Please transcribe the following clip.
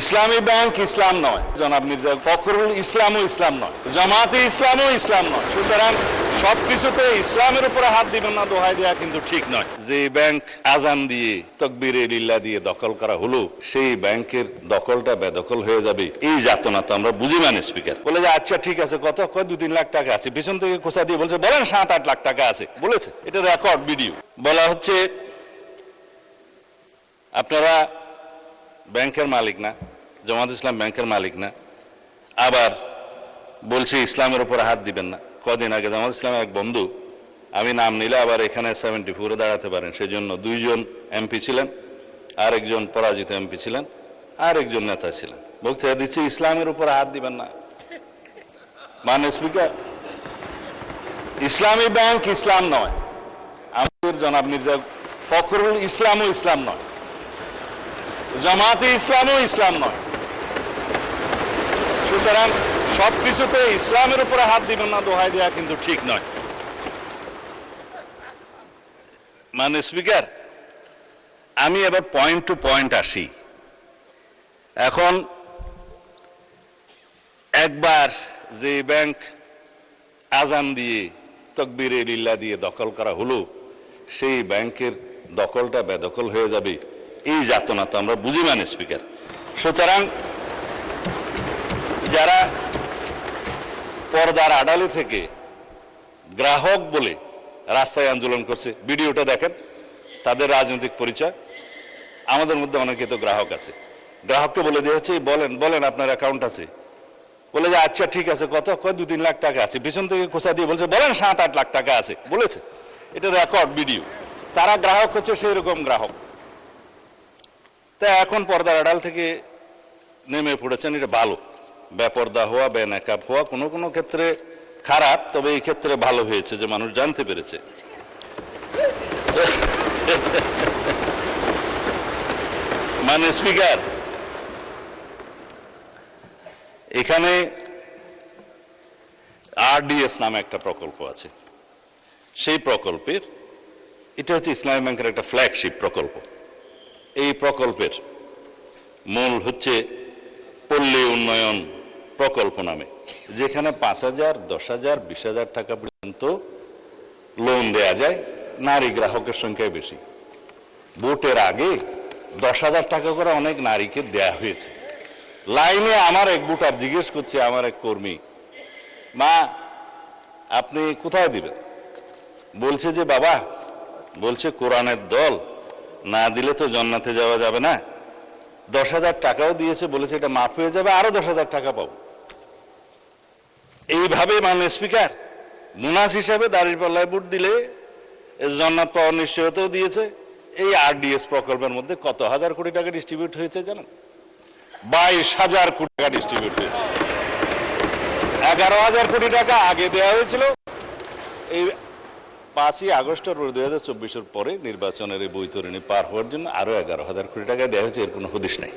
ইসলামী bank ইসলাম নয়, জনাব মির্জা ফখরুল ইসলামও ইসলাম নয়, জামাতে ইসলামও ইসলাম নয়। সুতরাং সবকিছুতে ইসলামের উপরে হাত দিবেন না দোহাই দেওয়া কিন্তু ঠিক নয়। যে ব্যাংক আজান দিয়ে তকবীরে লিল্লাহ দিয়ে দখল করা হলো, সেই ব্যাংকের দখলটা বেদখল হয়ে যাবে, এই যাতনা তো আমরা বুঝি মানে স্পিকার। বলে যে আচ্ছা ঠিক আছে, কত কয় 2-3 লাখ টাকা আছে, পিছন থেকে খোঁচা দিয়ে বলছে বলেন 7-8 লাখ টাকা আছে বলেছে। এটা রেকর্ড ভিডিও। বলা হচ্ছে আপনারা ব্যাংকের মালিক না, জামাত ইসলাম ব্যাংকের মালিক না, আবার বলছে ইসলামের উপর হাত দিবেন না। কদিন আগে জামাত ইসলামের এক বন্ধু, আমি নাম নিলে আবার এখানে 74-এ দাঁড়াতে পারেন, সেজন্য 2 জন এমপি ছিলেন, আরেকজন পরাজিত এমপি ছিলেন, আরেকজন নেতা ছিলেন, বক্তৃতা দিচ্ছে ইসলামের উপর হাত দিবেন না। মানে স্পিকার, ইসলামী ব্যাংক ইসলাম নয়, আমাদের জনাব মির্জা ফখরুল ইসলামও ইসলাম নয়, জামাতে ইসলামও ইসলাম নয়। সুতরাং সবকিছুতে ইসলামের উপরে হাত দিবেন না দোহাই দেওয়া কিন্তু ঠিক নয়। মানে স্পিকার, আমি এবার পয়েন্ট টু পয়েন্ট আসি। এখন একবার যে ব্যাংক আজান দিয়ে তকবীরে লিল্লাহ দিয়ে দখল করা হলো, সেই ব্যাংকের দখলটা বেদখল হয়ে যাবে, এই যাতনা তো আমরা বুঝি মানে স্পিকার। সুতরাং যারা পর্দার আড়ালে থেকে গ্রাহক বলে রাস্তায় আন্দোলন করছে, ভিডিওটা দেখেন, তাদের রাজনৈতিক পরিচয়। আমাদের মধ্যে অনেকে তো গ্রাহক আছে, গ্রাহককে বলে দেওয়া হচ্ছে বলেন বলেন আপনার অ্যাকাউন্ট আছে, বলে যে আচ্ছা ঠিক আছে, কত কয় 2-3 লাখ টাকা আছে, পিছন থেকে খোঁচা দিয়ে বলছে বলেন 7-8 লাখ টাকা আছে বলেছে। এটা রেকর্ড ভিডিও। তারা গ্রাহক হচ্ছে সেই রকম গ্রাহক। তা এখন পর্দার আড়াল থেকে নেমে পড়েছেন, এটা ভালো। বেপর্দা হওয়া, বেনাকাব হওয়া কোনো কোনো ক্ষেত্রে খারাপ, তবে এই ক্ষেত্রে ভালো হয়েছে যে মানুষ জানতে পেরেছে। মানে স্পিকার, এখানে আরডিএস নামে একটা প্রকল্প আছে। সেই প্রকল্পের, এটা হচ্ছে ইসলামী ব্যাংকের একটা ফ্ল্যাগশিপ প্রকল্প। এই প্রকল্পের মূল হচ্ছে পল্লী উন্নয়ন প্রকল্প নামে, যেখানে 5,000, 10,000, 20,000 টাকা পর্যন্ত লোন দেয়া যায়। নারী গ্রাহকের সংখ্যায় বেশি। ভোটের আগে 10,000 টাকা করে অনেক নারীকে দেয়া হয়েছে। লাইনে আমার এক ভোটার জিজ্ঞেস করছে, আমার এক কর্মী, মা আপনি কোথায় দিবেন? বলছে যে বাবা, বলছে কোরআনের দল না দিলে তো জান্নাতে যাওয়া যাবে না। 10,000 টাকাও দিয়েছে, বলেছে এটা মাফ হয়ে যাবে, আরো 10,000 টাকা পাবো। এইভাবে মানে স্পিকার, বোনাস হিসাবে দাঁড়িপাল্লায় ভোট দিলে জান্নাত পাওয়ার নিশ্চয়তাও দিয়েছে। এই আরডিএস প্রকল্পের মধ্যে কত হাজার কোটি টাকা ডিস্ট্রিবিউট হয়েছে জানেন? 22,000 কোটি টাকা ডিস্ট্রিবিউট হয়েছে। 11,000 কোটি টাকা আগে দেওয়া হয়েছিল। এই 5ই আগস্ট 2024-এর পরে নির্বাচনের এই বৈতরণী পার হওয়ার জন্য আরো 11,000 কোটি টাকা দেওয়া হয়েছে, এর কোনো হদিশ নেই।